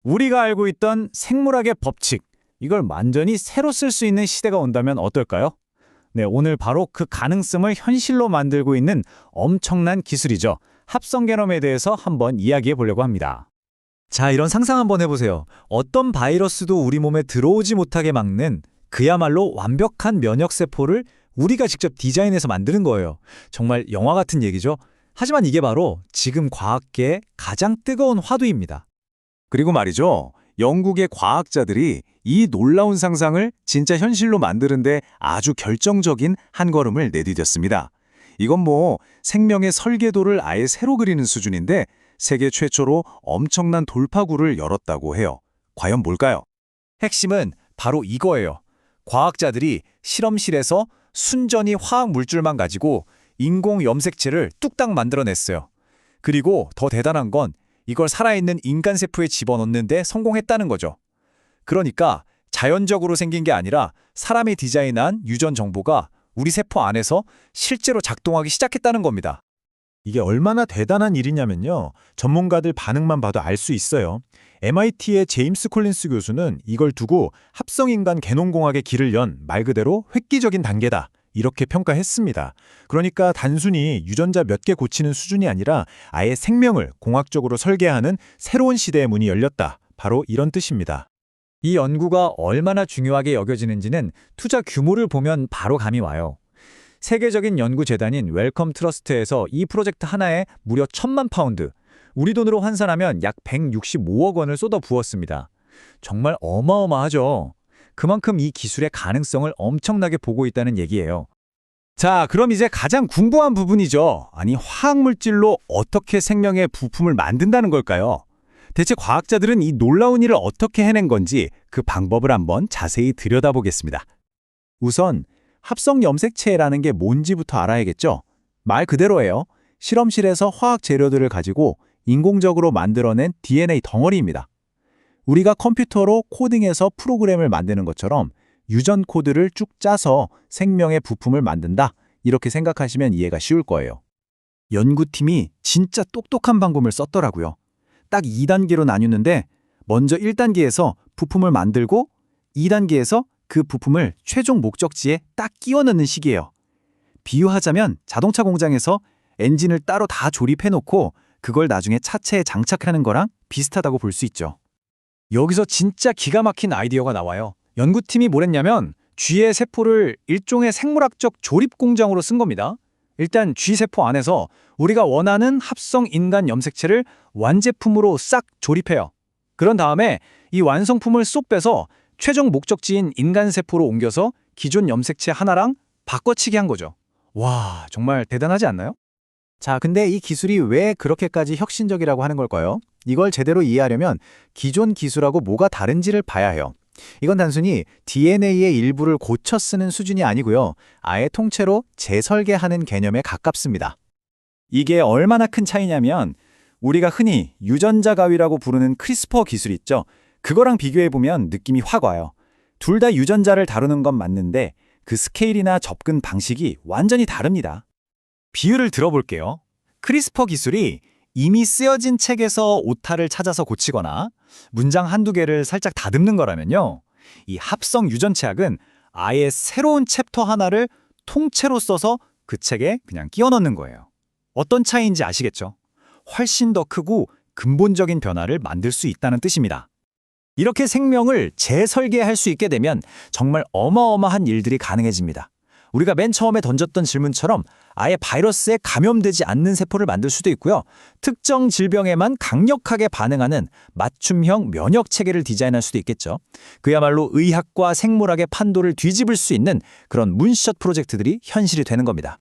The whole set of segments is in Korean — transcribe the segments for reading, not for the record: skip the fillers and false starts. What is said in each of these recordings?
우리가 알고 있던 생물학의 법칙, 이걸 완전히 새로 쓸 수 있는 시대가 온다면 어떨까요? 네, 오늘 바로 그 가능성을 현실로 만들고 있는 엄청난 기술이죠. 합성 게놈에 대해서 한번 이야기해 보려고 합니다. 자, 이런 상상 한번 해보세요. 어떤 바이러스도 우리 몸에 들어오지 못하게 막는 그야말로 완벽한 면역세포를 우리가 직접 디자인해서 만드는 거예요. 정말 영화 같은 얘기죠. 하지만 이게 바로 지금 과학계의 가장 뜨거운 화두입니다. 그리고 말이죠. 영국의 과학자들이 이 놀라운 상상을 진짜 현실로 만드는데 아주 결정적인 한 걸음을 내디뎠습니다. 이건 생명의 설계도를 아예 새로 그리는 수준인데 세계 최초로 엄청난 돌파구를 열었다고 해요. 과연 뭘까요? 핵심은 바로 이거예요. 과학자들이 실험실에서 순전히 화학 물질만 가지고 인공 염색체를 뚝딱 만들어냈어요. 그리고 더 대단한 건 이걸 살아있는 인간 세포에 집어넣는데 성공했다는 거죠. 그러니까 자연적으로 생긴 게 아니라 사람이 디자인한 유전 정보가 우리 세포 안에서 실제로 작동하기 시작했다는 겁니다. 이게 얼마나 대단한 일이냐면요. 전문가들 반응만 봐도 알 수 있어요. MIT의 제임스 콜린스 교수는 이걸 두고 합성인간 개놈공학의 길을 연 말 그대로 획기적인 단계다. 이렇게 평가했습니다. 그러니까 단순히 유전자 몇 개 고치는 수준이 아니라 아예 생명을 공학적으로 설계하는 새로운 시대의 문이 열렸다. 바로 이런 뜻입니다. 이 연구가 얼마나 중요하게 여겨지는지는 투자 규모를 보면 바로 감이 와요. 세계적인 연구재단인 웰컴 트러스트에서 이 프로젝트 하나에 무려 1,000만 파운드, 우리 돈으로 환산하면 약 165억 원을 쏟아 부었습니다. 정말 어마어마하죠. 그만큼 이 기술의 가능성을 엄청나게 보고 있다는 얘기예요. 자, 그럼 이제 가장 궁금한 부분이죠. 아니, 화학물질로 어떻게 생명의 부품을 만든다는 걸까요? 대체 과학자들은 이 놀라운 일을 어떻게 해낸 건지 그 방법을 한번 자세히 들여다보겠습니다. 우선 합성 염색체라는 게 뭔지부터 알아야겠죠? 말 그대로예요. 실험실에서 화학 재료들을 가지고 인공적으로 만들어낸 DNA 덩어리입니다. 우리가 컴퓨터로 코딩해서 프로그램을 만드는 것처럼 유전 코드를 쭉 짜서 생명의 부품을 만든다. 이렇게 생각하시면 이해가 쉬울 거예요. 연구팀이 진짜 똑똑한 방법을 썼더라고요. 딱 2단계로 나뉘는데 먼저 1단계에서 부품을 만들고 2단계에서 그 부품을 최종 목적지에 딱 끼워 넣는 식이에요. 비유하자면 자동차 공장에서 엔진을 따로 다 조립해놓고 그걸 나중에 차체에 장착하는 거랑 비슷하다고 볼 수 있죠. 여기서 진짜 기가 막힌 아이디어가 나와요. 연구팀이 뭘 했냐면 쥐의 세포를 일종의 생물학적 조립 공장으로 쓴 겁니다. 일단 쥐 세포 안에서 우리가 원하는 합성 인간 염색체를 완제품으로 싹 조립해요. 그런 다음에 이 완성품을 쏙 빼서 최종 목적지인 인간 세포로 옮겨서 기존 염색체 하나랑 바꿔치기 한 거죠. 와, 정말 대단하지 않나요? 자, 근데 이 기술이 왜 그렇게까지 혁신적이라고 하는 걸까요? 이걸 제대로 이해하려면 기존 기술하고 뭐가 다른지를 봐야 해요. 이건 단순히 DNA의 일부를 고쳐 쓰는 수준이 아니고요. 아예 통째로 재설계하는 개념에 가깝습니다. 이게 얼마나 큰 차이냐면 우리가 흔히 유전자 가위라고 부르는 크리스퍼 기술 있죠. 그거랑 비교해보면 느낌이 확 와요. 둘 다 유전자를 다루는 건 맞는데 그 스케일이나 접근 방식이 완전히 다릅니다. 비유를 들어볼게요. 크리스퍼 기술이 이미 쓰여진 책에서 오타를 찾아서 고치거나 문장 한두 개를 살짝 다듬는 거라면요. 이 합성 유전체학은 아예 새로운 챕터 하나를 통째로 써서 그 책에 그냥 끼워 넣는 거예요. 어떤 차이인지 아시겠죠? 훨씬 더 크고 근본적인 변화를 만들 수 있다는 뜻입니다. 이렇게 생명을 재설계할 수 있게 되면 정말 어마어마한 일들이 가능해집니다. 우리가 맨 처음에 던졌던 질문처럼 아예 바이러스에 감염되지 않는 세포를 만들 수도 있고요. 특정 질병에만 강력하게 반응하는 맞춤형 면역 체계를 디자인할 수도 있겠죠. 그야말로 의학과 생물학의 판도를 뒤집을 수 있는 그런 문샷 프로젝트들이 현실이 되는 겁니다.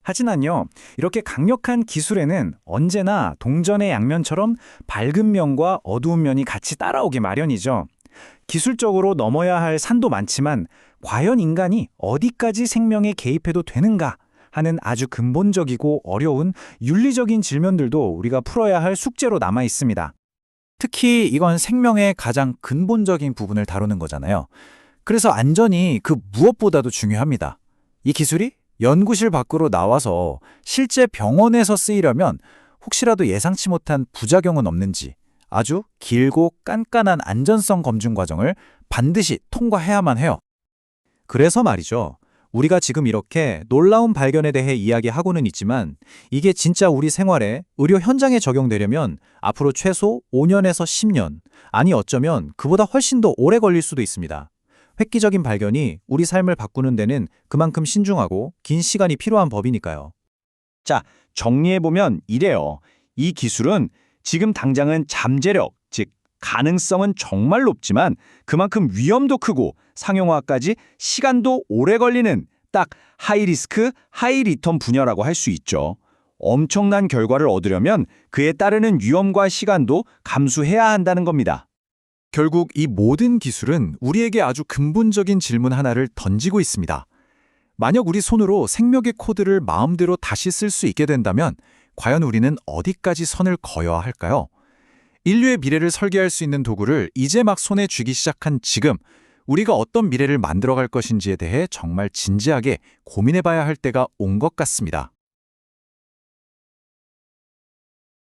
하지만요, 이렇게 강력한 기술에는 언제나 동전의 양면처럼 밝은 면과 어두운 면이 같이 따라오기 마련이죠. 기술적으로 넘어야 할 산도 많지만 과연 인간이 어디까지 생명에 개입해도 되는가 하는 아주 근본적이고 어려운 윤리적인 질문들도 우리가 풀어야 할 숙제로 남아 있습니다. 특히 이건 생명의 가장 근본적인 부분을 다루는 거잖아요. 그래서 안전이 그 무엇보다도 중요합니다. 이 기술이 연구실 밖으로 나와서 실제 병원에서 쓰이려면 혹시라도 예상치 못한 부작용은 없는지, 아주 길고 깐깐한 안전성 검증 과정을 반드시 통과해야만 해요. 그래서 말이죠. 우리가 지금 이렇게 놀라운 발견에 대해 이야기하고는 있지만 이게 진짜 우리 생활에 의료 현장에 적용되려면 앞으로 최소 5년에서 10년, 아니 어쩌면 그보다 훨씬 더 오래 걸릴 수도 있습니다. 획기적인 발견이 우리 삶을 바꾸는 데는 그만큼 신중하고 긴 시간이 필요한 법이니까요. 자, 정리해보면 이래요. 이 기술은 지금 당장은 잠재력, 즉 가능성은 정말 높지만 그만큼 위험도 크고 상용화까지 시간도 오래 걸리는 딱 하이리스크, 하이리턴 분야라고 할 수 있죠. 엄청난 결과를 얻으려면 그에 따르는 위험과 시간도 감수해야 한다는 겁니다. 결국 이 모든 기술은 우리에게 아주 근본적인 질문 하나를 던지고 있습니다. 만약 우리 손으로 생명의 코드를 마음대로 다시 쓸 수 있게 된다면 과연 우리는 어디까지 선을 그어야 할까요? 인류의 미래를 설계할 수 있는 도구를 이제 막 손에 쥐기 시작한 지금, 우리가 어떤 미래를 만들어갈 것인지에 대해 정말 진지하게 고민해봐야 할 때가 온 것 같습니다.